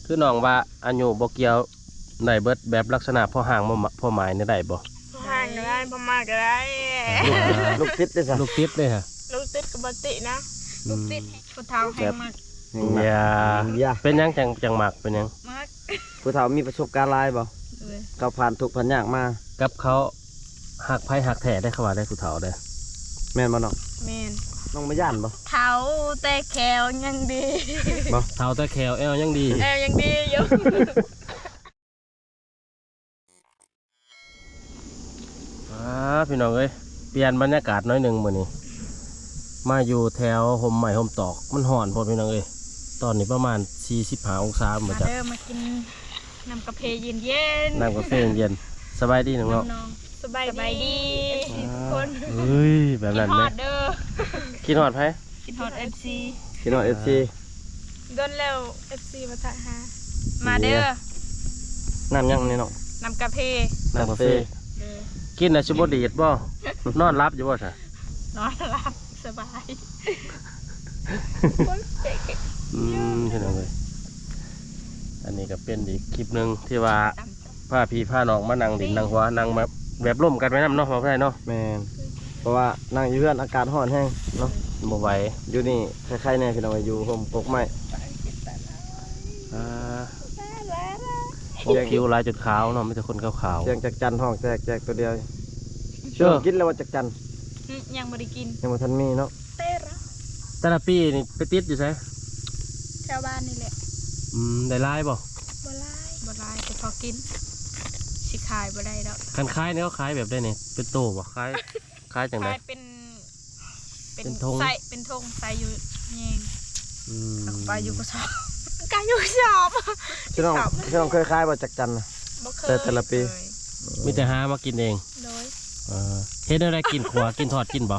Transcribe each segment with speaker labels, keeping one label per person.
Speaker 1: คือน้องว่าอายุบ่เกี่ยวได้เบิดแบบลักษณะพ่อห่างพ่อหมายนี่ได้บ่
Speaker 2: ห่างก็ได้ประมาณก็ได้
Speaker 3: ลูกติดได้ซะ
Speaker 1: ลูกติดเลยฮะ
Speaker 2: ลูกติดกับปตินะลูกติดผู้เฒ่าแห้งมาก
Speaker 1: อย่าเป็นยังจังหมักเป็นยัง
Speaker 2: มาก
Speaker 3: ผู้เฒ่ามีประสบการณ์หลายบ่เขาผ่านทุกข์ผ่านยากมา
Speaker 1: กับเขาหักไผหักแท้ได้เขาว่าได้ผู้เฒ่าได้
Speaker 3: แม่นบ่น้อง
Speaker 2: แม่น
Speaker 3: น้องมาย่านบ่
Speaker 2: เฒ่าแต่แขวยังดี
Speaker 3: บ่
Speaker 1: เฒ่าแต่แขวแอวยังดี
Speaker 2: ยังดีอยู่
Speaker 1: พี่น้องเอ้ยเปลี่ยนบรรยากาศน้อยหนึ่งมื้อนี้มาอยู่แถวห่มใหม่ห่มตอกมันห่อนพอพี่น้องเอ้ยตอนนี้ประมาณ45องศาเหมือน
Speaker 2: มา
Speaker 1: จะ
Speaker 2: เด้อมากินน้ำกาแฟเย็นๆ
Speaker 1: น้ำกาแฟเย็นสบายดีน้อง
Speaker 2: น้องสบายดีทุกคน
Speaker 1: เฮ้ยแบบนั้น
Speaker 2: ฮ
Speaker 1: ไหม
Speaker 2: อดเด้อ
Speaker 1: กินหอดไผ
Speaker 2: กินฮอด FC
Speaker 3: พี่น้อง FC
Speaker 2: โดนแล้ว FC มาถ่ายหามาเด้อ
Speaker 3: น้ำยังนี่น้อง
Speaker 2: น้ำกาแฟ
Speaker 1: น้ำกาแฟ
Speaker 2: เด้อ
Speaker 1: กินน่ะสิบ่ดีดบ่นอนรับอยู่บ่ซะ
Speaker 2: นอนหลับสบาย
Speaker 1: พี่น้องเอ้ยอันนี้ก็เป็นอีกคลิปหนึงที่ว่าพาพี่พาน้องมานั่งดินนั่งหัวนั่งแบบร่วมกันไว้นำเนาะบ่ได้เนาะ
Speaker 3: แม่นเพราะว่านั่งอยู่เพื่อนอากาศร้อนแห้งเนาะ
Speaker 1: บ่ไหว
Speaker 3: อยู่นี่ใครๆแน่พี่น้องอยู่ห่มกกไม้
Speaker 1: พวกคิวลายจุดขาวเนาะไม่ใช่คนขาว
Speaker 3: เสียงจักจันห้องแจกตัวเดียว
Speaker 1: ๆ
Speaker 3: เชื่อกินแล้วว่าจักจัน
Speaker 2: ยังไม่ได้กิน
Speaker 3: ยังบ่ทันมีเนาะ
Speaker 2: เต้ระ
Speaker 1: แต่ละปีนี่ไปติดอยู่ไส
Speaker 2: แถวบ้านนี่แหละ
Speaker 1: ได้ลายบ่
Speaker 2: บ่ลายแต่พอกินสิขายบ่ได้แล้ว
Speaker 1: คันคล้ายเนี่ยเขาคล้ายแบบได้นี่เป็นโตบ่คล้ายจังได๋
Speaker 2: ขายเป็น
Speaker 1: เป็นธง
Speaker 2: ใส่เป็นธงใส่อยู่แยง
Speaker 1: อืม
Speaker 2: ปลาอยู่กระสอบกาอยู่กระสอบ
Speaker 3: พี่น้องเคยคายบ่จักจันนะ
Speaker 2: บ่เคย
Speaker 3: แต่ละปี
Speaker 2: เคย
Speaker 1: มีแต่หามากินเอง
Speaker 2: โดย
Speaker 1: เฮ็ดอะไรกินขัวกินทอดกินบ่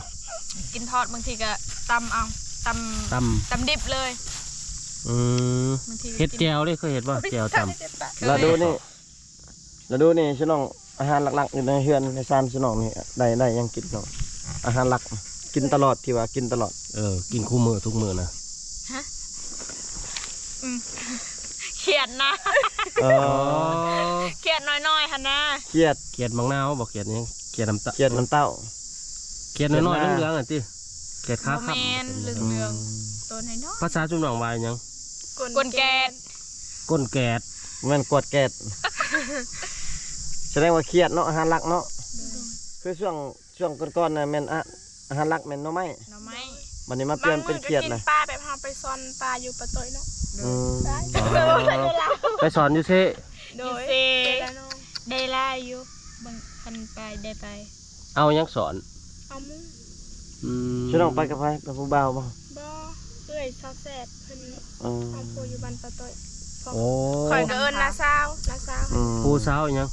Speaker 2: กินทอดบางทีก็ตำเอาต
Speaker 1: ตำ
Speaker 2: ำดิบเลย
Speaker 1: บางทีเฮ็ดแจวเลยเคยเฮ็ดบ่แจวตำ
Speaker 3: แล้วดูนี่พี่น้องอาหารหลักๆอยู่ในเฮือนในซานพี่น้องนี่ได้ยังกินน้องอาหารหลักกินตลอดที่ว่ากินตลอด
Speaker 1: กินคู่มือทุกมื้อนะ
Speaker 2: เขียดนะ
Speaker 3: เออ
Speaker 2: เขียดน้อยๆหั่นนะ
Speaker 3: เครียด
Speaker 1: เขียดมังนาวบ่เขียดหยังเขียดน้ำตา
Speaker 3: เครียดน้ำเต้า
Speaker 1: เขียดน้อยๆเหลืองๆอ่ะติเขียดขา
Speaker 2: บ่
Speaker 1: ครับ
Speaker 2: แม่นเหลืองๆตัวน้อย
Speaker 1: ภาษาจุ่มหนองวายหยัง
Speaker 2: ๆกวนแกด
Speaker 1: ก้นแกด
Speaker 3: แม่นกวดแกดแสดงว่าเครียดเนาะอาหารหลักเนาะคือช่วงก่อนๆน่ะแม่นอาหารหลักแม่นหน่อไม้
Speaker 2: หน่อไม้
Speaker 3: วันนี้มาเปลี่ยนเป็นเครียด
Speaker 2: บางมื้อก็กิ
Speaker 3: นะ
Speaker 2: นปลาแบบเฮาไปซ่อนปลาอยู่ปะต้อยเนาะ
Speaker 3: อืม
Speaker 1: ไปสอนอยู่เซ
Speaker 2: โดยได้ลายอยู่บางคันไปได้ไป
Speaker 1: เอาหยังสอน
Speaker 2: เอามุ้ง
Speaker 3: พี่น้องไปกับใครไปผู้บ่าวบ่
Speaker 2: บ่เอ้ยซาแซ่บเพิ่น
Speaker 3: เออ
Speaker 2: เอาโพอยู่บ้านปะต้อย
Speaker 1: โอ้
Speaker 2: ข่อยก็เอิ้นนาซาว
Speaker 3: อืม
Speaker 1: ผู้สาวหยัง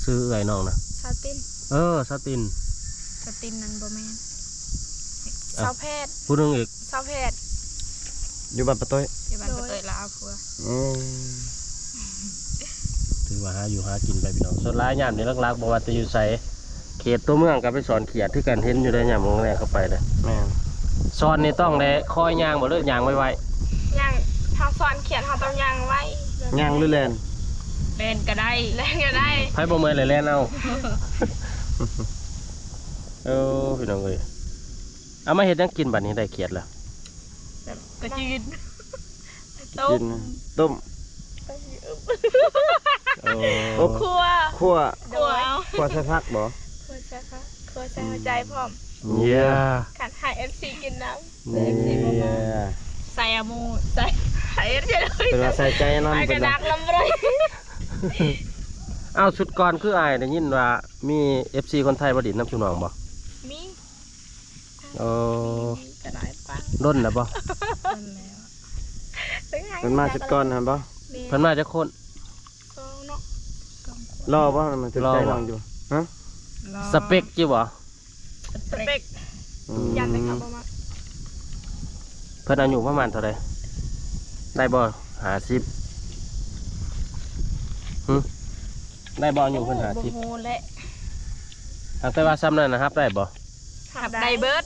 Speaker 1: ซื้อเอื้อยน้องนะ
Speaker 2: ซาติน
Speaker 1: สติน
Speaker 2: สตินนั่นบ่แม่น
Speaker 1: อ่ะ
Speaker 2: สาวแพทย์
Speaker 1: ผู้หนึงอีก
Speaker 2: สาวแพทย์
Speaker 3: อยู่บ้านปะต้อย
Speaker 2: อยู่บ้านปะต้อยลาวผัว
Speaker 3: อืม
Speaker 1: ถือว่าหาอยู่หากินไปพี่น้องส่วนหลายยามนี่ลักๆบอกว่าจะอยู่ไสเขตตัวเมืองก็ไปสอนเขียดที่กันเห็นอยู่ได้ยามโรงแรมเข้าไปเลย
Speaker 3: แม่น
Speaker 1: สอนนี่ต้องได้คอยย่างบ่เลิกย่างไว้
Speaker 2: ย่างเฮาสอนเขียนเฮาต้องย่างไว้
Speaker 3: ย่างหรือแลน
Speaker 2: เล่นก็ได้เล่นก็ได้
Speaker 1: ไผบ่เมื่อยเลยแล่นเอาพี่น้องเอ้ยเอามาเฮ็ดหยังกินบัดนี้ได้เขียดแล้ว
Speaker 2: ก็ยืน
Speaker 3: กินต้ม
Speaker 1: โอ้
Speaker 3: อบ
Speaker 2: ครัว
Speaker 3: คั่ว
Speaker 2: ครัวเอา
Speaker 3: คั่วใส่ผักบ่
Speaker 2: ครัวใช่ค่ะครัวใส่หัวใจพร้อม
Speaker 1: เยี่ย
Speaker 2: ขันให้ FC กินน้ำ
Speaker 3: นี่
Speaker 2: ใส่อะมูใส่ให้ FC เลย
Speaker 3: เป็นว่าใส่ใจน้ำ
Speaker 2: ไปก
Speaker 3: เป็
Speaker 2: ระ
Speaker 3: น
Speaker 2: ดักลำเลย
Speaker 1: เอาชุดก่อนคืออ้ายได้ยินว่ามี FC คนไทยบ่ดินน้ำชุน้องบ่
Speaker 2: มี
Speaker 1: โอ้
Speaker 2: กระดาษปัง
Speaker 1: ด้นน่ะบ่
Speaker 3: มันมาชุดก่อนนะบ่
Speaker 1: เพิ่นมาจักคน
Speaker 2: สองเนาะ
Speaker 3: รอบ่มันถึงใจน้องอยู่ฮะ
Speaker 1: สเปคจิบ่
Speaker 2: สเปก
Speaker 3: อืม
Speaker 2: ยันเลยครับประมาณ
Speaker 1: เพิ่นอายุประมาณเท่าใดได้บ่50ได้บ่อายุเพิ่น
Speaker 2: โอ้โหและ
Speaker 1: 50ทางแต่ว่าซ้ำนั้นนะครับได้บ่
Speaker 2: หับไดเบิร์ด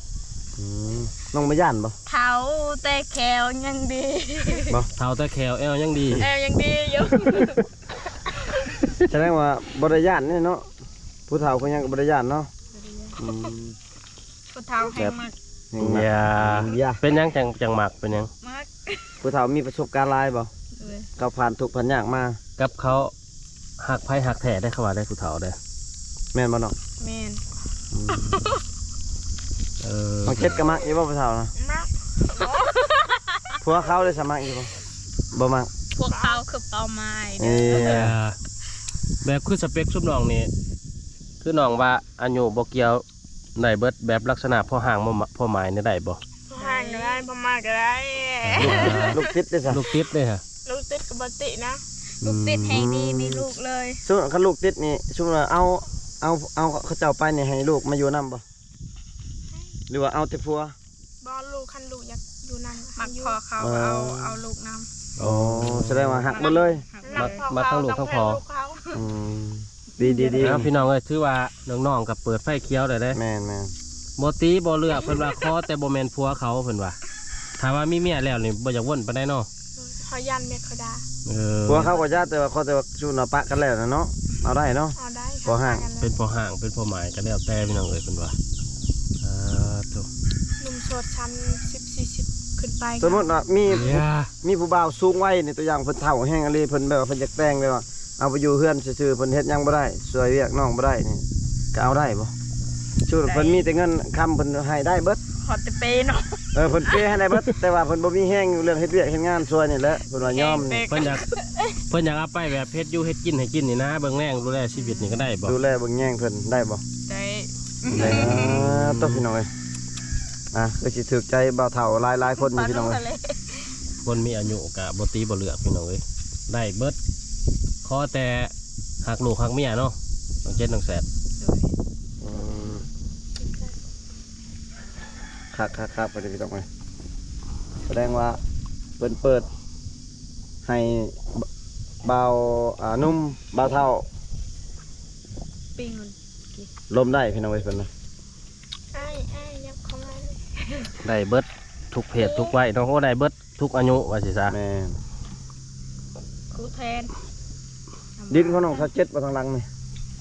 Speaker 1: ม
Speaker 3: น้องมาย่านบ่
Speaker 2: เท้าแต่แขวยังดี
Speaker 1: เท้าแต่แขวแอวยังดี
Speaker 2: แอวยังดีอยู่
Speaker 3: แสดงว่าบ่ได้ย่านนี่เนาะผู้เฒ่าเขายังก็บ่ได้ย่านเนาะอืม
Speaker 2: ผู้เท้าแห้งมาก
Speaker 3: ยังมา
Speaker 1: อย่า
Speaker 3: อย่า
Speaker 1: เป็นหยังจังหมักเป็นหยัง
Speaker 2: มาก
Speaker 3: ผู้เฒ่ามีประสบการณ์หลายบ่
Speaker 2: เลย
Speaker 3: เขาผ่านทุกข์ผ่านยากมา
Speaker 1: กับเขาหักไผหักแท้ได้เขาว่าได้ผู้เฒ่าได้
Speaker 3: แม่นบ่เนาะ
Speaker 2: แม่น
Speaker 3: อืม
Speaker 1: เออ
Speaker 3: น้องเจ็ดก็มักอีบ่ผู้เฒ่านะ
Speaker 2: มาก
Speaker 3: ผัวเขาได้สมัครอีบ่บ่มัก
Speaker 2: พวกเขาคือเป้าหมาย
Speaker 3: เอ้
Speaker 2: เด้อย
Speaker 1: แบบคือสเปคชุบน้องนี่คือน้องว่าอายุบ่เกี่ยวได้เบิดแบบลักษณะพ่อห่างพ่อหมายนี่ได้บ่
Speaker 2: ห่างก็ได้ประมาณก็ได้
Speaker 3: ลูกติดได้ซะ
Speaker 1: ลูกติดเด้ฮะ
Speaker 2: ลูกติดกับปตินะ ลูกติดแห่งดีมีลูกเลย
Speaker 3: ซึ่งคันลูกติดนี่ชุมว่าเอาเขาเจ้าไปนี่ให้ลูกมาอยู่นํบ่หรือว่าเอาแต่ผัว
Speaker 2: บอลลูกคันลูกอยากอยู่นำมักพอเขา
Speaker 3: เออ
Speaker 2: เอาลูกน
Speaker 1: โอ้
Speaker 3: แสดงว่าหักหมดเลย
Speaker 2: ำ
Speaker 1: มาทั้งลูกทั้งพ่อ
Speaker 3: อืมดีๆ
Speaker 1: แล้วพี่น้องเอ้ยถือว่าน้องๆกับเปิดไฟเขียวได้เด้
Speaker 3: แม่น
Speaker 1: บ่ตีบ่เลือกเพิ่นว่าขอแต่บ่แม่นผัวเขาเพิ่นว่าถ้าว่ามีเมียแล้วนี่บ่อยากวนปานใดเนาะ
Speaker 2: เขายันเมียเขาดา
Speaker 1: เออ
Speaker 3: ๆผัวเขาก็ญาติแต่ว่าเขาแต่ว่าชูนเอาปะกันแล้วนะเนาะเอาได้เนาะ
Speaker 2: เอาได้
Speaker 3: พอห่าง
Speaker 1: เป็นพ่อห่างเป็นพ่อหมายก็แล้วแต่พี่น้องเอ้ยเพิ่นว่าถูก
Speaker 2: หนุ่มโสดชั้น10-40ขึ้นไป
Speaker 3: สมมติว่ามี
Speaker 1: อย่า
Speaker 3: มีผู้บ่าวสูงวัยในตัวอย่างเพิ่นเฒ่าแห้งอะไรเพิ่นแบบว่าเพิ่นอยากแต่งแบบว่าเอาไปอยู่เฮือนซื่อๆเพิ่นเฮ็ดหยังบ่ได้ช่วยเวียกน้องบ่ได้นี่ก็เอาได้บ่ชูเพิ่นมีแต่เงินคำเพิ่นให้ได้เบิด
Speaker 2: ขอแต่เปย์เนาะ
Speaker 3: เพิ่นเปย์ให้ได้เบิดแต่ว่าเพิ่นบ่มีแห้งอยู่เรื่องเฮ็ดเวียกเฮ็ดงานช่วยนี่แหละเพิ่นว่ายอมนี่
Speaker 1: เพิ่นอยากเอาไปแบบเฮ็ดอยู่เฮ็ดกินให้กินนี่นะเบิ่งแรงดูแลชีวิตนี่ก็ได้บ่
Speaker 3: ดูแลเบิ่งแย่งเพิ่นได้บ่
Speaker 2: ได้
Speaker 3: ได้ต้องพี่น้องเอ้ยก็สิถูกใจบ่าวเฒ่าหลายๆคนนี่พี่น้องเอ้ย
Speaker 1: คนมีอายุก็บ่ตีบ่เลือกพี่น้องเอ้ยได้เบิดขอแต่หักลูกหักเมียเนาะต้องเจ็ดต้องแสบ
Speaker 3: อืมครับไปเลยพี่น้องเอ้ยแสดงว่าเพิ่นเปิดให้บ่าวนุ่มบ่าวเฒ่า
Speaker 2: ปิ้งมัน
Speaker 3: ลมได้พี่น้องเอ้ยเพิ่นนะ
Speaker 2: ไอ้ยับเข้ามาเลย
Speaker 1: ได้เบิดทุกเพศทุกวัยน้องก็ได้เบิดทุกอายุว่าสิซะ
Speaker 3: แม่น
Speaker 2: ครูแทน
Speaker 3: ดินของน้องเขาเจ็ดมาทางหลังนี่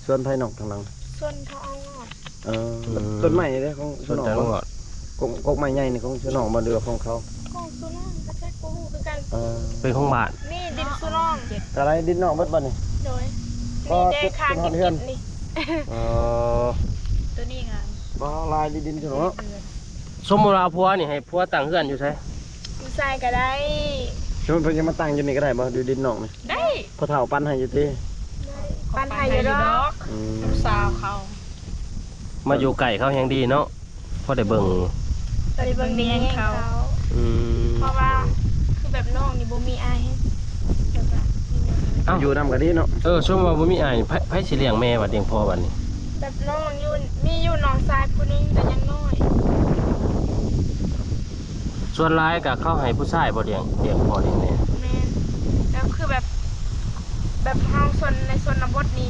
Speaker 3: ส่วนไทยน้องทางหลัง
Speaker 2: ส่วนเขาเอางอก
Speaker 3: ต้นไม้นี่เด้ของ
Speaker 1: สนใจน้องก่อน
Speaker 3: กกไม้ใหญ่นี่ของน้องบ่เดือของเขา
Speaker 2: ของสุน้องก็ใช่กูคือกัน
Speaker 1: เป็นของบ้าน
Speaker 2: นี่ดินสุน้อง
Speaker 3: อะไรดินน้องเบิดบ่นี่
Speaker 2: โดย
Speaker 3: ก็
Speaker 2: นี่
Speaker 3: เก็
Speaker 2: ได้
Speaker 3: บ
Speaker 2: คา
Speaker 3: เป็น
Speaker 2: กิ
Speaker 3: เฮือน
Speaker 2: นี่ ตัวนี้ไง
Speaker 3: บ่ลายดินเนาะ
Speaker 1: สมมุติว่าผัวนี่ให้ผัวตั้งเฮือนอยู่ไส
Speaker 2: ใส่ก็ได้
Speaker 3: สมมุติเพิ่นจะมาตั้งอยู่นี่ก็ได้บ่ดูดินน้องนี่
Speaker 2: ได้
Speaker 3: พอเฒ่าปั้นให้อยู่ติ
Speaker 2: ปันไทยอยู่ดอก
Speaker 3: อืม
Speaker 2: สาวเขา
Speaker 1: มาอยู่ไก่เขาแฮงดีเนาะพอได้เบิ่ง
Speaker 2: ตอนนี้เบิ่งดีเขา
Speaker 1: อืม
Speaker 2: เพราะว่าคือแบบน้องนี่บ่มีอายแบบว่า
Speaker 1: เอ้า
Speaker 3: อยู่นำก็ดีเนาะ
Speaker 1: สมมุติว่าบ่มีอ้ายไผสิเลี้ยงแม่ว่าเลี้ยงพ่อบัดนี้
Speaker 2: แบบน้องอยู่มีอยู่น้องชายผู้หนึงแต่ยังน้อย
Speaker 1: ส่วนหลายก็เข้าให้ผู้ชายบ่เลี้ยงพ่อเลี้ยงแม่
Speaker 2: แม่นแล้วคือแบบเฮาส่วนในส่วนนบทนี้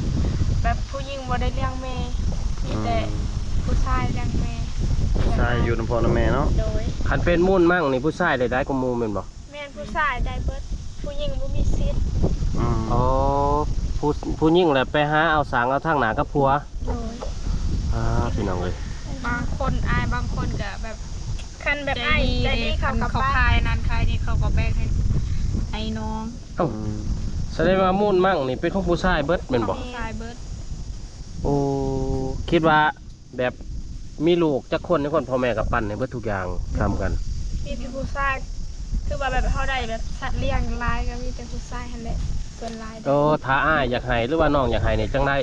Speaker 2: แบบผู้หญิงบ่ได้เลี้ยงแม่มีแต่ผู้ชายเลี้ยงแม่
Speaker 3: ใช่อยู่นำพ่อนำแม่เนาะ
Speaker 2: โดย
Speaker 1: คันเป็นมุ่นมั่งนี่ผู้ชายได้กว่าหมู่แม่นบ่
Speaker 2: แม่นผู้ชายได้เบิดผู้หญิงบ่มีสิทธิ์
Speaker 3: อืม
Speaker 1: อ๋อผู้หญิงแหละไปหาเอาสางเอาทางหน้ากับผัว
Speaker 2: โดย
Speaker 1: พี่น้องเอ้ย
Speaker 2: บางคนอายบางคนก็แบบคันแบบอายใจดีเขากับ
Speaker 4: เขา
Speaker 2: บ้า
Speaker 4: คาน ยนั่นคายนี่เขาก็แบ่งให้ไอ้น้อง
Speaker 1: เอ้าแสดงว่ามุ่นมั่งนี่เป็นของผู้ชายเบิดแม่นบ่
Speaker 4: ชายเบิร์ด
Speaker 1: โอ้คิดว่าแบบมีลูกจักคนในคนพ่อแม่กับปั้นในเบิดทุกอย่างทำกัน
Speaker 2: มีแต่ผู้ชายคือว่าแบบเขาได้แบบสัตว์เลี้ยงหลายก็มีแต่ผู้ชายหั่นแหละส่วนหลาย
Speaker 1: โอ้ถ้าอ้ายอยากให้หรือว่าน้องอยากให้นี่จังได้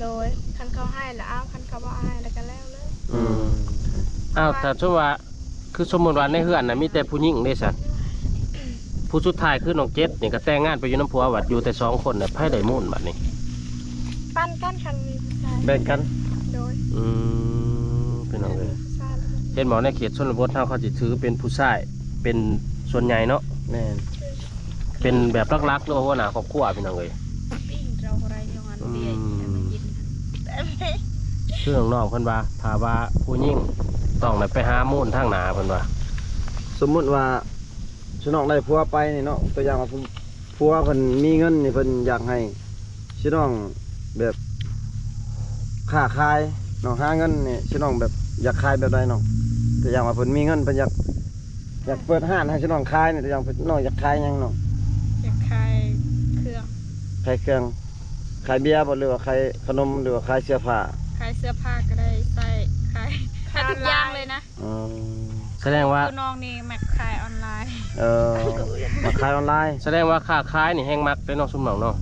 Speaker 2: โดยคันเขาให้แล้วอ้าวคันเขาบ่ให้แล้วก็แล้วเลย
Speaker 1: อ้าวถ้าสมมติว่าคือสมมติว่าในเฮือนน่ะมีแต่ผู้หญิงเด้ซั่นผู้สุดท้ายคือน้องเจ็ดนี่ก็แต่งงานไปอยู่น้ำผัววัดอยู่แต่สองคนน่ะไผได้มุ่นบัดนี้
Speaker 2: ปั้นกันคันมีผู้ชาย
Speaker 3: แบ่งกัน
Speaker 2: โดย
Speaker 1: พี่น้องเอ้ย
Speaker 2: ผู้ชายแล้ว
Speaker 1: เห็นหมอในเขตชนบทเขาสิถือเป็นผู้ชายเป็นส่วนใหญ่เนาะ
Speaker 3: แม่น
Speaker 1: เป็นแบบรักๆหรือว่าหัวหน้าครอบครัวพี่น้องเอ้ย
Speaker 4: ปิ้งเราอะไรอย่างนั้นเดียวให้มันกิน
Speaker 2: แต่ไม่
Speaker 1: คือน้องๆเพิ่นว่าถ้าว่าผู้หญิง ต้องได้ไปหามูลทางหนาเพิ่นว่า
Speaker 3: สมมุติว่าสิน้องได้ผัวไปนี่เนาะตัวอย่างว่าผัวเพิ่นมีเงินนี่เพิ่นอยากให้สิน้องแบบค้าขายน้องหาเงินนี่สิน้องแบบอยากขายแบบใดน้องตัวอย่างว่าเพิ่นมีเงินเพิ่นอยากเปิดห้านให้สิน้องขายนี่ตัวอย่างเพิ่นน้องอยากขายหยังน้อง
Speaker 4: อยากขายเครื่อง
Speaker 3: ขายเครื่องขายเบียร์บ่หรือว่าขายขนมหรือว่าขายเสื้อผ้า
Speaker 4: ขายเสื้อผ้าก็ได้ใส่ขายทุกอย่างเลยนะ
Speaker 3: อืม
Speaker 1: แสดงว่า
Speaker 4: คือน้องนี่มักขายออนไลน์
Speaker 3: มาขายออนไลน์
Speaker 1: แสดงว่าค้าขายนี่แห้งมักได้เนาะซุ่มน้องเนาะ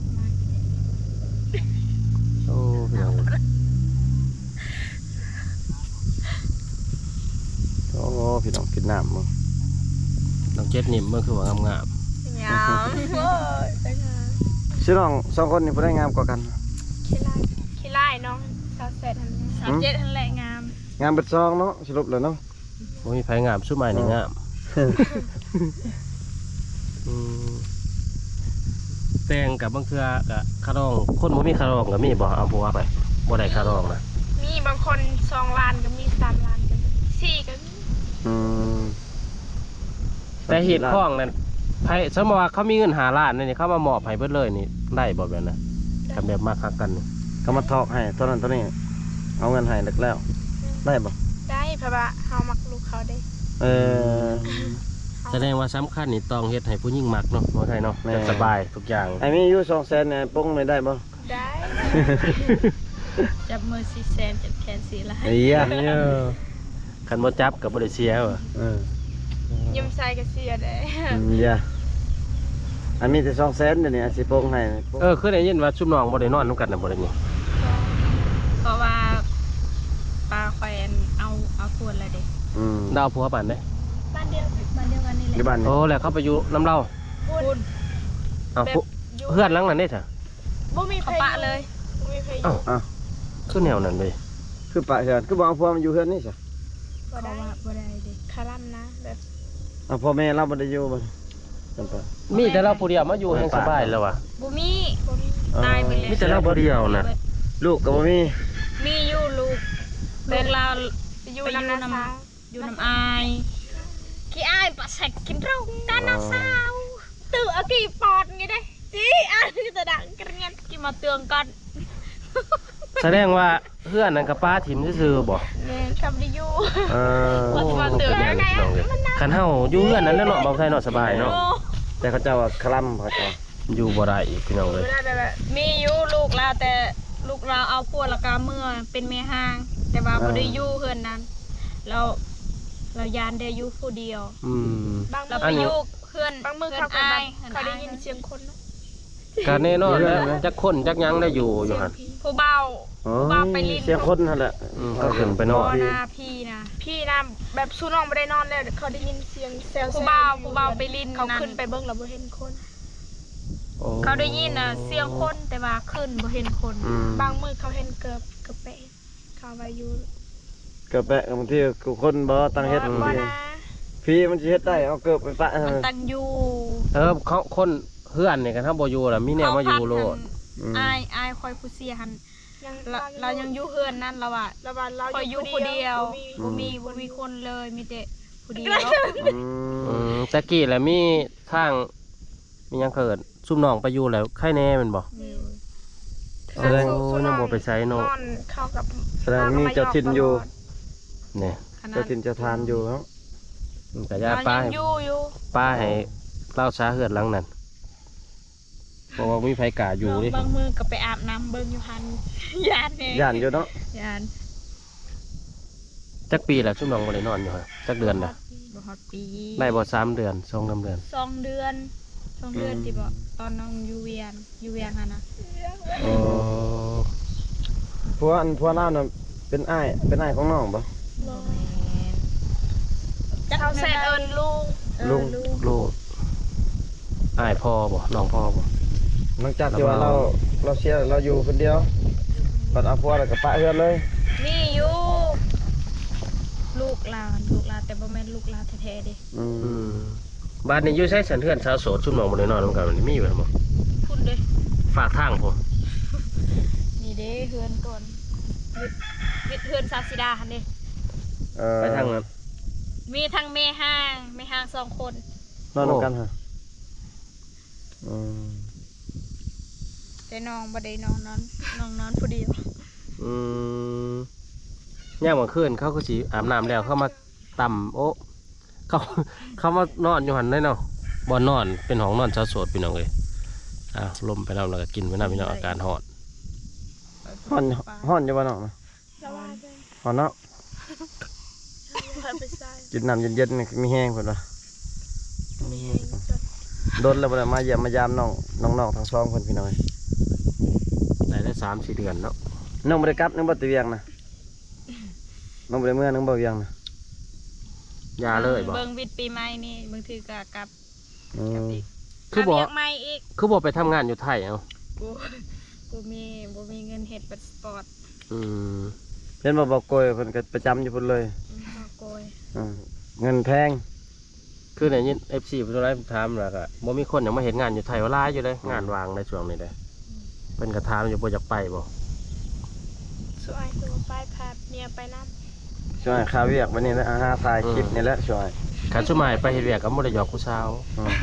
Speaker 1: โอ้พี่น้อง
Speaker 3: โอ้พี่น้องกินน้ำมึง
Speaker 1: น้องเจ็ดนิ่มเมื่อคือว่างาม
Speaker 2: งามโอ้ยแต่งาม
Speaker 3: สิน้องสองคนนี่บ่ได้งามกว่ากัน
Speaker 2: ขี้ไล่น้องชาวเสร็จทันนี้
Speaker 4: 37ทันแหละงาม
Speaker 3: งามเบิดซองเนาะสรุปแล้วเนาะ
Speaker 1: ๆบ่มีไผงามซุ่มใหม่นี่งามอืมแต่งกับบางเทื่อก็คารองคนบ่มีคารองก็มีบ่เอาผัวไปบ่ได้คารองนะ
Speaker 2: มีบางคน2 ล้านก็มี3 ล้านก็มี4ก็มี
Speaker 3: อืม
Speaker 1: แต่เหตุข้องนั่นไผสมมติว่าเขามีเงิน5 ล้านนี่เขามามอบให้เบิดเลยนี่ได้บ่แบบนั้นกันแบบมาคักกันนี่
Speaker 3: เขามาทอกให้เท่านั้นเท่านี้เอาเงินให้แล้วได้บ่
Speaker 2: ได้เพราะว่าเฮามักลูกเขาได้
Speaker 3: เออ
Speaker 1: แสดงว่าสำคัญนี่ต้องเฮ็ดให้ผู้หญิงมักเนาะบ่ใช่เนาะ
Speaker 3: แม่
Speaker 1: จะสบายทุกอย่าง
Speaker 3: ไอ้มีอยู่200,000เนี่ยปงเลยได้บ่
Speaker 2: ได้
Speaker 4: จับมือ4แสนจับแขน4ล้าน
Speaker 3: ไอ้เหี้ย
Speaker 1: คันบ่จับก็บ่ได้เสียว่ะ
Speaker 3: เออ
Speaker 2: ยิ้มใส่ก็เสียได้
Speaker 3: เหี้ยอันมีแต่200,000เดี๋ยวนี้สิปงให้
Speaker 1: คือได้ยินว่าชุมน้องบ่ได้นอนนำกันน่ะบ่ได้นี่
Speaker 4: เพราะว่าปลาแควนเอาทวนเลยเด็ก
Speaker 3: อืม
Speaker 1: ดาวผัวปานได้
Speaker 4: บ้านเดียวกันนี่แห
Speaker 3: อยู่
Speaker 4: ละ
Speaker 3: บ้านนี่
Speaker 1: โอ้แล้วเขาไปอยู่น้ำเรา
Speaker 2: พูด
Speaker 1: เอ้า
Speaker 2: แบบ
Speaker 1: ผู้
Speaker 2: อยู่
Speaker 1: เพื่อนหลังนั้นเด้ซะ
Speaker 2: บ่มี
Speaker 4: เขาปะเลย
Speaker 2: บ่มีใครอ
Speaker 1: เอ้า
Speaker 2: ยู่
Speaker 3: อ้าว
Speaker 1: คือแนวนั้นเลย
Speaker 3: คือปะเฮือนคือบ่เอาผัวมันอยู่เฮือนนี่ซะ
Speaker 2: บ่
Speaker 4: เขา
Speaker 2: ได้
Speaker 4: ว่าบ่ได้เด็ก
Speaker 2: คาร่ำนะแบบ
Speaker 3: เอาพ่อแม่เราบ่ได้อยู่บ่จำปะ
Speaker 1: มีแต่เราผู้เดียวมาอยู่แห่งสบายแล้วว่ะ
Speaker 4: บุมี
Speaker 2: บ่มี
Speaker 4: ตายไปเลย
Speaker 1: มีแต่เราผู้เดียวน่ะ
Speaker 3: ลูกก็บ่มี
Speaker 4: มีอยู่ลูกเรา
Speaker 2: อยู่
Speaker 4: ไปอยู่
Speaker 2: น้ำ
Speaker 4: น้
Speaker 2: นา
Speaker 4: อยู่น้ำอายกี่อายปะแสกกินเราด้านหน้าสาวตื่นเอากี่ปอดไงได้จีอายจะดังกระเงียนกี่มาเตือนกัน
Speaker 1: แสดงว่าเพื่อนนั่นกับป้าถิ่มซื่อๆบ่
Speaker 2: เนี่ยทำได้อยู่
Speaker 1: เออ
Speaker 4: มาเตือน
Speaker 1: เป็นอย่างนี้น้องเอ้ยคันเฮาอยู่เฮือนนั้นแหล้วเนาะบ่ใช่เนาะสบายเนาะ
Speaker 3: แต่เขาเจ้าว่าคลำเขาเจ้า
Speaker 1: อยู่บ่ได้อีกพี่น้องเลย
Speaker 2: เวลาแบบ
Speaker 4: มีอยู่ลูกเราแต่ลูกเราเอาพวกละกาเมื่อเป็นเมียห้าง แต่ว่าบ่ได้อยู่เฮือนนั้นเรายานได้อยู่ผู้เดียว
Speaker 1: อืม
Speaker 2: บาง
Speaker 4: เรา
Speaker 2: มื้
Speaker 4: ไป
Speaker 2: อ
Speaker 4: อยู่เพื่อน
Speaker 2: บางมื้อ
Speaker 4: เพื่อ
Speaker 2: เขา
Speaker 4: น
Speaker 2: ก็
Speaker 4: อา
Speaker 2: แบ
Speaker 4: ย
Speaker 2: บเขาได้ยินเสียงคนเนาะ
Speaker 1: ก็แน่นอนแล้วจักคนจักหยังได้อยู่อยู่
Speaker 2: เสียง
Speaker 1: หั่น
Speaker 2: ผี
Speaker 4: ผู้เบา
Speaker 3: อ๋อ
Speaker 4: ว่าไปลิ้น
Speaker 3: เสียงคนนั่นแหละ
Speaker 1: ก็ขึ้นไปน
Speaker 4: พ่
Speaker 1: อ
Speaker 4: อน นาพี่นะ
Speaker 2: พี่นะแบบสู้น้องไม่ได้นอนแล้วเขาได้ยินเสียงแซวๆ
Speaker 4: ผู้เบาผู้เบาไปลิ้น
Speaker 2: เขา
Speaker 4: นั่น
Speaker 2: ขึ้นไปเบิ่งแล้วบ่เห็นคน
Speaker 1: โอ้
Speaker 4: เขาได้ยินนะเสียงคนแต่ว่าขึ้นบ่เห็นคน
Speaker 1: อืม
Speaker 2: บางมื้อเขาเห็นเกือบเปะเขาว่าอยู่
Speaker 3: เกิดแปะบางทีกูคนบ่ตั้งเฮ็ด
Speaker 2: บ่
Speaker 3: บางที
Speaker 2: นะ
Speaker 3: พี่มันสิเฮ็ดได้เอาเกิดไปปะ
Speaker 4: มันตั้งอยู่
Speaker 1: เขาคนเพื่อนนี่กันถ้าบ่อยู่ล่ะมีแนวมาอยู่โลด
Speaker 4: อายคอยผู้เสียหัน
Speaker 2: ยัง
Speaker 4: เรายังอยู่เฮือนนั่นเราอะ
Speaker 2: ระบาดเรา
Speaker 4: คอยอยู่ผู้เดียว
Speaker 2: บ่มี
Speaker 4: บ่มีคนเลยมีแต่ผู้เดียว
Speaker 1: อืมตะกี้แหละมีทางมีหยังเกิดซุ่มน้องไปอยู่แล้วใครแน่แมันบ่ แสดง
Speaker 2: สู้
Speaker 1: ยังบ่ไปไสเนาะ
Speaker 2: นอนเข้ากับ
Speaker 3: แสดงมีเจ้าถิ่นอยู่
Speaker 1: เนี่ย
Speaker 4: ขนา
Speaker 3: เจ้า
Speaker 4: ด
Speaker 3: ถิ่นเจ้าทานอยู่เนาะ
Speaker 1: มันก็
Speaker 4: เรา
Speaker 1: ย่าป้า
Speaker 4: ยัง
Speaker 1: ให้
Speaker 4: อยู่
Speaker 1: ป้าให้เล่าช้าเหือดหลังนั้นเพราะว่ามีไผกล้าอยู่ดิ
Speaker 4: บางมือก็ไปอาบน้ำเบิ่งอยู่หัน ยานเนี่ย
Speaker 3: ย่านอยู่เนาะ
Speaker 4: ยาน
Speaker 1: จักปีแล้วซุ่มน้องบ่ได้นอนอยู่ฮะจักเดือนน่ะ
Speaker 4: บ่ฮอดปี
Speaker 1: ได้บ่3 เดือน2-3 เดือน
Speaker 4: 2 เดือนที่บ่ตอนน้องอยู่เวียนหั่นน่ะ
Speaker 1: โอ้
Speaker 3: ผัวเราน่ะเป็นอ้ายของน้องบ่
Speaker 2: เขาเสร็จเอิญลุง
Speaker 3: ลุง
Speaker 1: ลูกอ้ายพ่อบ่น้องพ่อบ่
Speaker 3: หลังจากที่ว่าเราเสียเราอยู่คนเดียวบัดเอาผัวแล้วก็ปะเฮือนเลย
Speaker 4: มีอยู่ลูกหลานแต่บ่แม่นลูกหลานแท้ๆเด้
Speaker 3: อื
Speaker 1: อื
Speaker 3: ม
Speaker 1: มบ้านนี้อยู่ใช้สันเทือนชาวโสดซุ่มน้องบ่ได้นอนนำกันมันมีอยู่บ่
Speaker 4: พุ่นเด้
Speaker 1: ฝากทางผม
Speaker 4: นี่เด้เฮือนก่อนวิทย์เฮือนซาซิดาหั่นเด้
Speaker 3: เ
Speaker 1: ไปทางนั้น
Speaker 4: มีทั้งแม่ห้าง2 คน
Speaker 3: นอนนำกันฮะอืม
Speaker 4: แต่น้องบ่ได้นอนผู้เดียว
Speaker 1: อืมย่างเมื่อคืนเขาก็สิอาบน้ำแล้วเข้ามาต่ำโอ้เขามานอนอยู่หันได้เนาะบ่นอนเป็นห้องนอนชาวโสดพี่น้องเลยลมไปน้ำแล้วก็กินไปน้ำพี่น้องอาการหอด
Speaker 3: ฮ้อนอยู่บ่น้องนะ
Speaker 2: แล้วว่าจะ
Speaker 3: ฮ้อนเนาะ
Speaker 2: พาไปใส่
Speaker 3: กินน้ำเย็นๆนี่มีแห้งเพิ่นว่า
Speaker 2: มีให้จด
Speaker 3: โดนแล้วบ่ได้มาเยี่ยมมายามน้องทั้งสองคนพี่น้อง
Speaker 1: ได้3-4 เดือนเนาะ
Speaker 3: น้องบ่ได้กลับน้องบ่ตะเวียงนะน้องบ่ได้เมื่อน้องบ่เวียงนะ
Speaker 1: ยาเลยบ่
Speaker 4: เบิ่งวิทย์ปีใหม่นี่บางทีก็กลับ
Speaker 3: อืม
Speaker 4: อีก
Speaker 1: คือบ่
Speaker 4: เรียกใหม่อีก
Speaker 1: คือบ่ไปทำงานอยู่ไทยเอา
Speaker 4: บ่มีเงินเฮ็ดบัตรสปอร์ต
Speaker 1: อืม
Speaker 3: เห็นบ่โกยเพิ่นก็ประจำอยู่พุ่นเลย
Speaker 4: บ่โกย
Speaker 3: อืมเงินแพง
Speaker 1: คือในยิน FC เพิ่นไลฟ์ถามแล้วก็บ่มีคนยังมาเฮ็ดงานอยู่ไทยว่าหลายอยู่เลยงานวางในช่วงนี้เด้เพิ่นก็ถามอยู่บ่อยากไปบ่
Speaker 2: สวยตัวไปพาเมียไปน้ำ
Speaker 3: ช่วยค่าเวียกวันนี้แหละหาถ่ายคลิปนี่แหละช่วย
Speaker 1: คันสุมายไปเฮ็ดเวียกก็บ่ได้หยอกผู้สาว
Speaker 3: อืม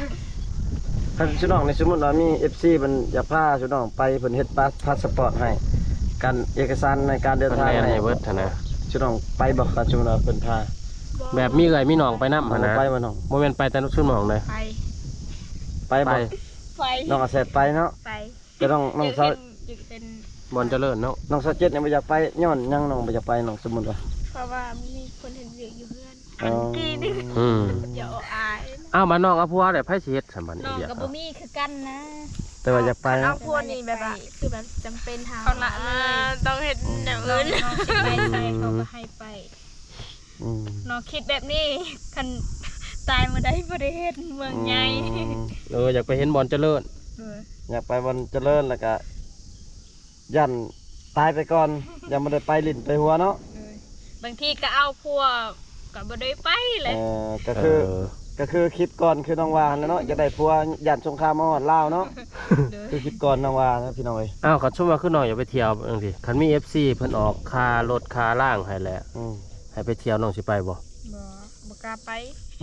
Speaker 3: ถ้าชุดน้องในสมมุติว่ามี FC มันอยากพาชุดน้องไปเพิ่นเฮ็ดพาสปอร์ตให้การเอกสารในการเดิน
Speaker 1: เพิ่น
Speaker 3: ทาง
Speaker 1: แล่นให้เบิดหันนะ
Speaker 3: ชุดน้องไปบ่ครับชุดน้องเพิ่นพา
Speaker 1: แบบมีเอ่ยมีน้องไปนำหั่นนะ
Speaker 3: ไปบ่น้อง
Speaker 1: บ่แม่นไปแต่ชุดน้องเลย
Speaker 4: ไป
Speaker 3: ไป
Speaker 1: ไป
Speaker 3: บ่
Speaker 4: ไป
Speaker 3: น้องอาเสร็จไปเนาะ
Speaker 4: ไป
Speaker 3: แต่น้องสาว
Speaker 4: จึงเป็น
Speaker 1: บอลเจริญเนาะ
Speaker 3: น้องสาวเจ็ดยังบ่อยากไปย้อนยังน้องบ่อยากไปน้องสมมุติว่า
Speaker 2: เพราะว่ามีคนเห็นเวียกอยู่เพื่อน
Speaker 3: อ๋อ
Speaker 2: กีนี่
Speaker 1: อืม
Speaker 2: เดี๋ยวอาย
Speaker 1: อ้าวมาน้องเอาผัวได้ไผสิเฮ็ดซั่นบัดนี้
Speaker 4: น้อง
Speaker 1: เวียก
Speaker 4: กับบ่มีคือกันนะ
Speaker 3: แต่ว่าอยากไป
Speaker 2: เอา
Speaker 3: เนาะ
Speaker 2: พวกนี้แบบว่าคือแบบจำเป็นหา
Speaker 4: เขาละเลย
Speaker 2: ต้องเห็นอย่าง
Speaker 4: น้อ
Speaker 2: อื่
Speaker 4: ง
Speaker 2: น
Speaker 4: น้องสิไปใส่เขาก็ให้ไป
Speaker 3: อืม
Speaker 4: น้องคิดแบบนี้คันตายมาได้บ่ได้เฮ็ดเมืองใหญ่
Speaker 1: อยากไปเห็นบอลเจริญ
Speaker 4: เออ
Speaker 3: อยากไปวันเจริญแล้วก็ยันตายไปก่อนยังบ่ได้ไปลิ้นไปหัวเนาะ
Speaker 4: บางทีก็เอาพวกก็บ่ได้ไปเลย
Speaker 3: ก็คือคิดก่อนคือน้องวาแล้วเนาะจะได้ผัวยันสงครามมาฮอดลาวเนาะคือคิดก่อนน้องวานะพี่น้องเอ้ย
Speaker 1: อ้าวก็ชุ่มว่าคือน้องอย่าไปเที่ยวจังซี่คันมี FC เพิ่นออกค่ารถค่าล่างให้แหละ
Speaker 3: อืม
Speaker 1: ให้ไปเที่ยวน้องสิไปบ่
Speaker 4: บ่กล้าไป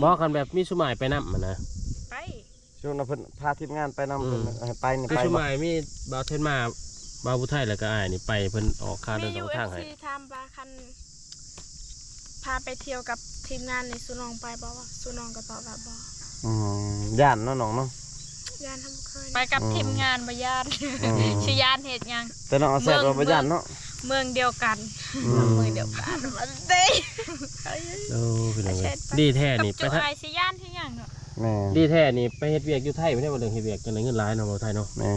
Speaker 1: บ่คันแบบมีสุมายไปนำหั่นนะ
Speaker 4: ไป
Speaker 3: ช่วงนั้นเพิ่นพาทีมงานไปนำเพิ่นให้ไปนี่
Speaker 1: คือ
Speaker 3: ไป
Speaker 1: สุ
Speaker 3: บ่
Speaker 1: มายมีบ่าวเทนมาบ่าวผู้ไทยแล้วก็อ้ายนี่ไปเพิ่นออกค่า
Speaker 2: มี
Speaker 1: เดิน
Speaker 2: ยู
Speaker 1: ทาง
Speaker 2: เอฟ
Speaker 1: ให้
Speaker 2: ซีทำปลาคันพาไปเที่ยวกับทีมงานในสุนองไปบอกว่าสุนองก็ตอบแบบบอก
Speaker 3: อืมย่านเนาะน้องเนาะ
Speaker 2: ยานทำเคย
Speaker 4: ไปกับทีมงานบ่ญาติ
Speaker 3: อืม
Speaker 4: ชื่อย่านเฮ็ดหยัง
Speaker 3: แต่น้องเอาแซ่บว่าบ่ย่านเนาะ
Speaker 4: เมืองเดียวกัน
Speaker 3: อืม
Speaker 4: เมืองเดียวกันมันเด้
Speaker 1: โอ้พี่น้องเอ้ยดีแท้นี่ไป
Speaker 4: จุ
Speaker 1: ทะ
Speaker 4: ไอสิย่านที่หยังเนาะ
Speaker 3: แม่
Speaker 1: ดีแท้นี่ไปเฮ็ดเวียกอยู่ไทยบ่ได้บ่เรื่องเฮ็ดเวียกจังได๋เงินหลายเนาะบ่าวไทยเนาะ
Speaker 3: แม่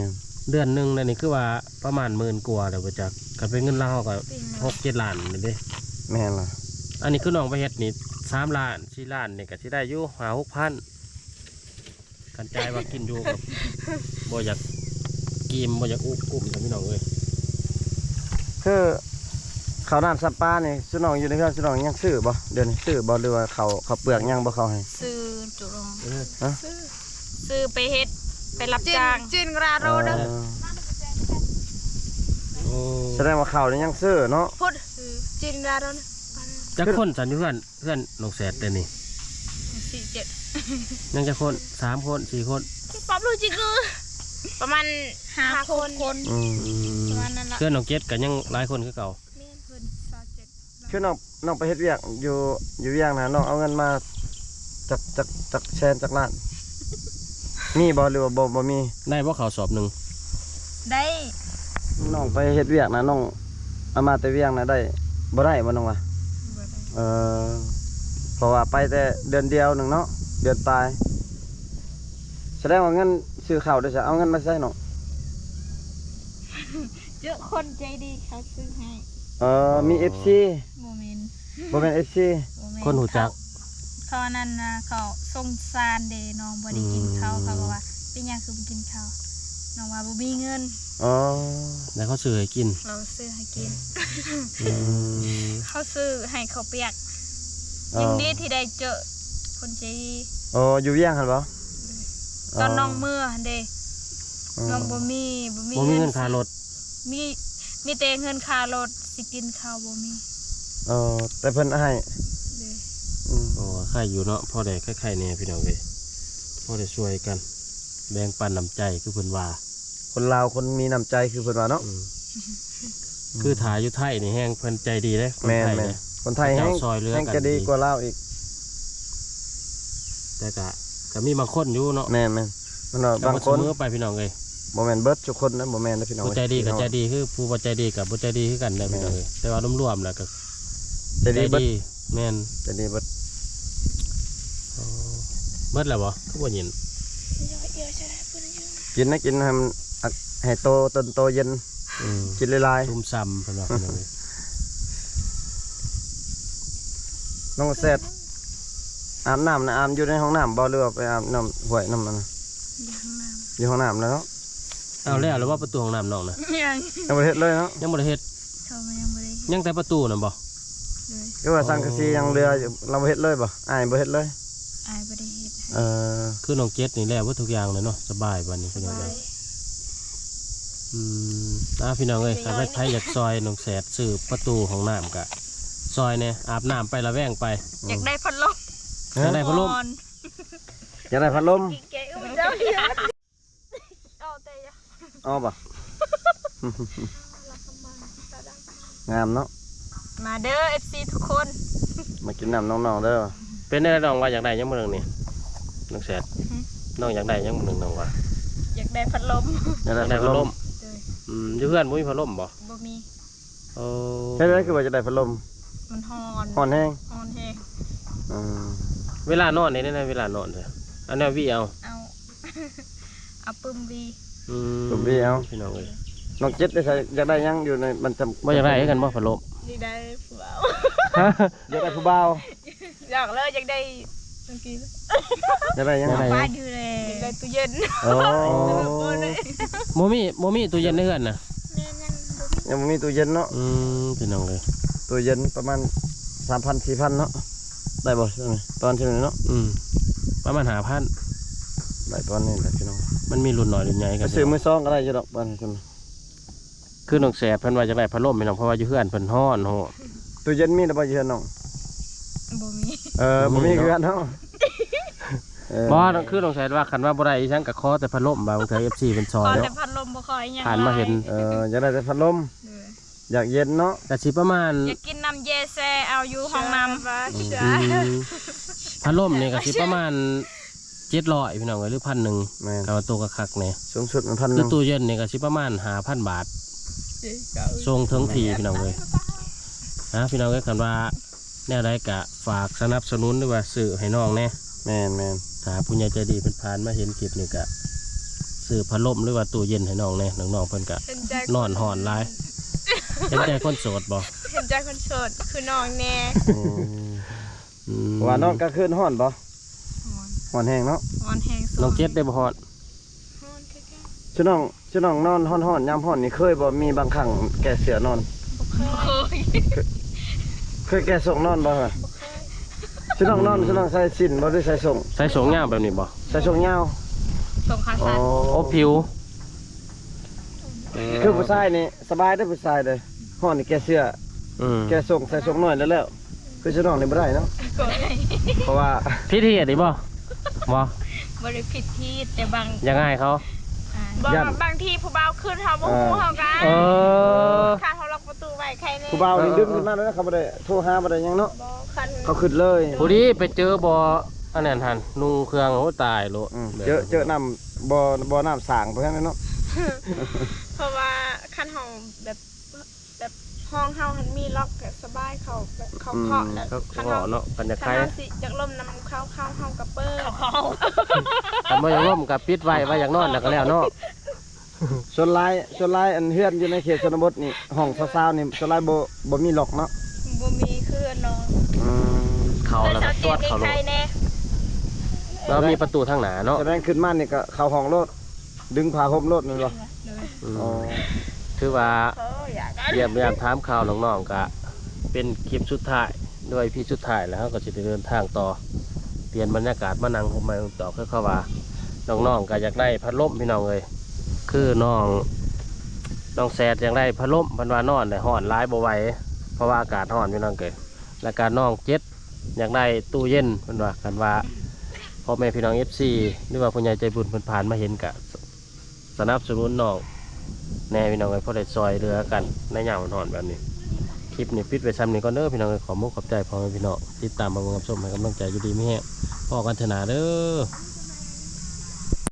Speaker 1: เดือนหนึงนั่นนี่คือว่าประมาณ10,000กว่าแล้วบ่จักก็เป็นเงินลาวก็
Speaker 4: จริงเนาะ
Speaker 1: 6-7 ล้านนี่เด้
Speaker 3: แม่ล่ะ
Speaker 1: อันนี้คือน้องไปเฮ็ดนี่3 ล้าน4 ล้านนี่ก็สิได้อยู่5-6,000กันจ่ายว่ากินอยู่กับ บ่อยากกินบ่อยากอุบกลุ่มจ้ะพี่น้องเอ้ย
Speaker 3: คือข้าวน้ำซับปลานี่สุน้องอยู่ในเฮือนสุน้องยังซื้อบ่เดี๋ยวนี้ซื้อบ่หรือว่าเขาวเปลือกยังบ่เขาให้
Speaker 4: ซื้อจุลง
Speaker 3: ฮะ
Speaker 4: ซื้อไปเฮ็ดไปรับ
Speaker 2: จิน
Speaker 4: จ้าง
Speaker 2: จินกราโรเดอ
Speaker 1: โอ้
Speaker 3: แสดงว่าข้าวนี่ยังซื้อเนาะ
Speaker 2: พูดจินกราโรเดอ
Speaker 1: จักคนสันอยู่เพื่อนน้องแสดเด้นี่
Speaker 4: 47
Speaker 1: ยังจักคน3 คน4 คน
Speaker 2: ป๊อบรู้จิคือประมาณห้าคน
Speaker 4: คน
Speaker 3: อืม
Speaker 4: ประมาณนั้นละ
Speaker 1: เพื่อนน้องเจ็ดก็ยังหลายคนคือเก่า
Speaker 4: เพิ่น27
Speaker 3: คือน้องไปเฮ็ดเวียกอยู่เวียงนะน้องเอาเงินมาจากแชนจากล้าน มีบ่หรือว่าบ่มี
Speaker 1: ได้บ่เขาสอบหนึง
Speaker 4: ได้
Speaker 3: น้องไปเฮ็ดเวียกนะน้องเอามาแต่เวียงนะได้บ่ได้บ่น้องวะ
Speaker 4: บ่ได้
Speaker 3: เพราะว่าไปแต่เดือนเดียวหนึงเนาะเดือนปลายแสดงว่าเงินซื้อข้าวได้ซะเอาเงินมาใช้น้อง
Speaker 4: เจอคนใจดีเขาซื้อให้
Speaker 3: มี FC
Speaker 4: โมเมนต์
Speaker 3: บ่แม่น FC
Speaker 1: คนหูจัก
Speaker 4: เขานั่นนะเขาสงสารเดน้องบ่ได้กินข้าวเขาก็ว่าเป็นหยังคือบ่กินข้าวน้องว่าบ่มีเงิน
Speaker 3: อ๋อ
Speaker 1: แล้วเขาซื้อให้กิน
Speaker 4: เราซื้อให้กิน
Speaker 1: อืม
Speaker 4: เขาซื้อให้เขาวเปียก
Speaker 3: อ๋อ
Speaker 4: ยังดีที่ได้เจอคนใจดี
Speaker 3: อยู่เวียงหั่นบ่
Speaker 4: ตอนน้องเมื่อเดน้องบ่มี
Speaker 1: บ่มีเงินค่ารถ
Speaker 4: มีแต่เงินค่ารถสิกินข้าวบ่มี
Speaker 3: แต่เพิ่นให้
Speaker 4: โ
Speaker 1: ใครอยู่เนาะพ่อได้ใครๆเนี่ยพี่น้องเลยพ่อได้ช่วยกัน แบ่งปันน้ำใจคือเพิ่นว่า
Speaker 3: คนลาวคนมีน้ำใจคือเพิ่นว่าเนาะ
Speaker 1: คือถ่ายอยู่ไทยนี่แห้งเพิ่นใจดีเลยคน
Speaker 3: แม่น
Speaker 1: ไทย
Speaker 3: แม่น
Speaker 1: เนี่ย
Speaker 3: คนไทยแห้ง
Speaker 1: เจ้าซอยเรือกัน
Speaker 3: แห้งจะดีกว่าลาวอีก
Speaker 1: แต่ก็มีบางคนอยู่เนาะ
Speaker 3: แม่นมันว่าบางคน
Speaker 1: เสมอไปพี่น้องเลย
Speaker 3: บ่แม่นเบิดทุกคนนะบ่แม่นนะพี่น้อง
Speaker 1: ผู้ใจดีกับใจดีคือผู้บ่ใจดีกับบ่ใจดีคือกันได้พี่น้องเลยแต่ว่ารวมๆแล้วก็
Speaker 3: ใจดีเบิด
Speaker 1: แม่น
Speaker 3: ใจดีเบิด
Speaker 1: เบิดแล้วบ่คือบ่ยิน
Speaker 3: กินนะกินให้มันให้โตต้นโตเย็น
Speaker 1: อืม
Speaker 3: กินหลาย
Speaker 1: ทุ่มซ้ำเพิ่นว่าพี่น้องเลย
Speaker 3: ๆน้องแซดอาบน้ำนะอาบอยู่ในห้องน้ำบ่หรือว่าไปอาบน้ำห้วยน้ำมันน่ะอยู่ห้องน้ำแล้วเนาะ
Speaker 1: เอาแล้วว่าประตูห้องน้ำน้องน่ะ
Speaker 4: ยัง
Speaker 3: ยังบ่ได้เฮ็ดเลยเนาะ
Speaker 1: ยังบ่ได้เฮ็ด
Speaker 4: เขายังบ่ได้
Speaker 1: ยังแต่ประตูน่ะบ่
Speaker 4: เลย
Speaker 3: คือว่าสังกะสียังเรืออยู่เราบ่เฮ็ดเลยบ่อ้ายบ่เฮ็ดเลย
Speaker 4: อายบ่ได้เฮ็ด
Speaker 1: คือน้องเจ็ดนี่แหละว่าทุกอย่างเลยเนาะสบายบัดนี้พี่น้อง
Speaker 4: ไป
Speaker 1: เลยพี่น้องเอ้ยถ้าใครอยากซอยน้องแสดซื้อประตูของน้ำกะซอยเนี่ยอาบน้ำไปละแวงไป
Speaker 4: อยากได้พัดลม
Speaker 1: จะได้พัดลม
Speaker 4: ก่อน
Speaker 3: อยากได้พัดลม
Speaker 4: เก๋ๆเจ้าเดียวเอาแต่ยะ
Speaker 3: เอาบ่ งามเนาะ
Speaker 4: มาเด้อ FC ทุกคน
Speaker 3: มากินน้ำน้องๆเด้อ
Speaker 1: เป็นได้น้องว่าอยากได้ยังมื้อนึงนี่น้องแสดน้องอยากได้ยังมื้อนึงน้องว่า
Speaker 4: อยากได้พัดลม
Speaker 3: อยาก
Speaker 1: อยาก
Speaker 3: ได้
Speaker 1: ได้
Speaker 3: พั
Speaker 1: พั
Speaker 3: ด
Speaker 1: ด
Speaker 3: ล
Speaker 1: ล
Speaker 3: ม
Speaker 1: มอยู่เพื่อนบ่มีพัดลมบ่
Speaker 4: บ่มี
Speaker 1: โอ้
Speaker 3: เฮ็ดได้คือว่าจะได้พัดลม
Speaker 4: มันฮอน
Speaker 3: ฮ้อนแห้ง
Speaker 4: ฮอนแฮง
Speaker 3: อืม
Speaker 1: เวลานอนนี่นะเวลานอนเถอะอันนี้วิเอา
Speaker 4: เอา เอาปึ้มวี
Speaker 1: พี่น้องเอ้ย
Speaker 3: น้องเจ็ดได้ใส่อยากได้ยังอยู่ในมันจำ
Speaker 1: บ่อยากได้ให้กันบ่พัดลม
Speaker 4: นี่ได้ผู้เอา
Speaker 3: อยากได้ผู้บ่าว
Speaker 4: อยากเลยอยากได้เมื่อกี้
Speaker 3: อยากได้ยัง
Speaker 1: อยากได้
Speaker 4: ป้าดูเลยอยากได้ตู้เย็น
Speaker 3: โอ้
Speaker 1: บ่มีตู้เย็นในเฮือนน่ะ
Speaker 4: แม่ยังบ่มี
Speaker 3: ยังบ่มีตู้เย็นเนาะ
Speaker 1: พี่น้องเอ้ย
Speaker 3: ตู้เย็นประมาณ 3,000 4,000เนาะได้บ่ใช่ไหมตอนที่นี้เนาะ
Speaker 1: ประมาณ5,000
Speaker 3: ได้ตอนนี้แหละพี่น้อง
Speaker 1: มันมีรุ่นน้อยรุ่นใหญ่
Speaker 3: ไป
Speaker 1: กัน
Speaker 3: ซื้อมือซองก็ได้อยู่ดอกบ้านคุณ
Speaker 1: คือน้องแสบเพิ่นว่าจะได้พัดลมพี่น้องเพราะว่าอยู่เฮือนเพิ่นฮ้อนโห
Speaker 3: ตู้เย็นมีแต่บ่อยู่เฮือนน้อง
Speaker 4: บ่มี
Speaker 3: บ่มีคือกันเนาะ
Speaker 1: บ่คือน้องแสบว่าคันว่าบ่ได้อีหยังก็ขอแต่พัดลมบางเทื่อ FC เพิ่นซอ
Speaker 4: ข
Speaker 1: ย
Speaker 4: อ
Speaker 1: เนาะ
Speaker 4: แต่พัดลมบ่ขออีหยัง
Speaker 1: ผ่านมาเห็น
Speaker 3: อยากได้แต่พัดลม
Speaker 4: เลย
Speaker 3: อยากเย็นเนาะ
Speaker 1: ก็สิประมาณ
Speaker 4: อยากกินน้ำเยแซเอาอยู่ห้องน้ำ
Speaker 1: พัดลมนี่ก็สิประมาณ700พี่น้องเอ้ยหรือ 1,000
Speaker 3: แม่น
Speaker 1: ก็ว่าตัวก็คักแน่
Speaker 3: สูงสุดมัน1,000
Speaker 1: คือตู้เย็นนี่ก็สิประมาณ 5,000 บาทส่งถึงที่พี่น้องเอ้ยพี่น้องเอ้ยคันว่าแนวใดก็ฝากสนับสนุนหรือว่าซื้อให้น้องแน่
Speaker 3: แม่น
Speaker 1: ถ้าผู้ใหญ่ใจดีเพิ่นผ่านมาเห็นคลิปนี่ก็ซื้อพัดลมหรือว่าตู้เย็นให้น้องแน่น้องๆเพิ่นก็นอนหอนหลายเห็นใจคนโสดบ่
Speaker 2: เห็นใจคนโสดคือน้องแน่
Speaker 3: ว่านอนกลางคืนฮ้อนบ่ฮ้อนแห้งเนาะ
Speaker 4: ฮอนแฮง
Speaker 1: น้องเจ็ดได้บ่ฮอด
Speaker 3: ชื่อน้องนอนฮ้อนยามฮ้อนนี่เคยบ่มีบางครั้งแก่เสือนอน เคยแก่ส่งนอนบ่ฮะชื่อน้องใส่สิ้นบ่ได้ใส่ส่ง
Speaker 1: ใส่สงยาวแบบนี้บ่
Speaker 3: ใส่ส่งยาว
Speaker 4: ส่งขาสั้น
Speaker 1: โอ้ผิว
Speaker 3: คือผู้ชายนี่สบายได้อผู้ชายเลยฮ้อนนี่แก่เสื้อ แก่ส่งใส่ส่งน้อยแล้วคือชื่อน้องนี่บ่ได้เนาะเพราะว่า
Speaker 1: พี่ที่ดิบ่ บ่
Speaker 4: บริผิดที่แต่บาง
Speaker 1: ยังไงเขา
Speaker 2: บางทีผู้บ่าวขึ้นเขาบ่ฮู้เขากันถ้าเขาล็อกประตูไว้ใครแน่
Speaker 3: ผู้บ่าวนี่ดึงขึ้นมาแล้วนะเขาบ่ได้โทรหาบ่ได้หยังเนาะ
Speaker 2: บ่คัน
Speaker 3: เขาขึ้นเลย
Speaker 1: ผู้ดีไปเจอบ่อันนั้นหั่นนุ่งเครื่องโอ้ตายโล
Speaker 3: เจอน้ำบ่น้ำสางไปแค่นั้นเนาะ
Speaker 2: เพราะว่าคันเฮาแบบห้องเฮามันมีล็อกแบบสบายเขาแบบเขาเคาะแล้ว
Speaker 1: เขา
Speaker 2: คัน
Speaker 1: เห
Speaker 2: เฮา
Speaker 1: เนาะกันจะใคร
Speaker 2: คันเฮาสิจากลมน้ำเข้าเฮากับเปิ้ล
Speaker 1: คันบ่อยากร่มกับปิดไว้ว่าอยากนอนแล้วก็แล้วเนาะ
Speaker 3: ส่วนหลายอันเฮือนอยู่ในเขตชนบทนี่ห้องซาวๆนี่ส่วนหลายบ่มีล็อกเนาะ
Speaker 2: บ่มีคือน้อง
Speaker 1: เขาแล้วก็ตรวจเขาล
Speaker 2: ใค
Speaker 1: ง
Speaker 2: รแน่
Speaker 1: แล้วมีประตูทางหน้าเนาะ
Speaker 3: แสดงขึ้นมานี่ก็เข้าห้องรถดึงผ้าห่มรถนั่นบ่ อ๋อ
Speaker 1: คือว่า
Speaker 2: อยาก
Speaker 1: เยี่ยมถามข่าวน้องๆก็เป็นคลิปสุดท้ายด้วยพี่สุดท้ายแล้วก็จะเดินทางต่อเปลี่ยนบรรยากาศมานั่งผมมาต่อเข้าว่าน้องๆก็อยากได้พัดลมพี่น้องเลยคือน้องแซดอยากได้พัดลมพันวานอนแต่ห่อนร้ายบ่ไหวเพราะว่าอากาศห่อนพี่น้องเกิดและการน้องเจ็ด อยากได้ตู้เย็นเพิ่นว่ากันว่าพ่อแม่พี่น้อง FC หรือว่าผู้ใหญ่ใจบุญเพิ่นผ่านมาเห็นกะสนับสนุนน้องแน่พี่น้องเอ้ยพอได้ซอยเรือกันในยามร้อนแบบนี้คลิปนี้ปิดไว้ซ้ำนี้ก่อนเด้อพี่น้องเอ้ยขอมุกขอบใจพ่อแม่พี่น้องติดตามมาเบิ่งรับชมให้กำลังใจอยู่ดีมีแฮงพอกันเถอะนะเด้อ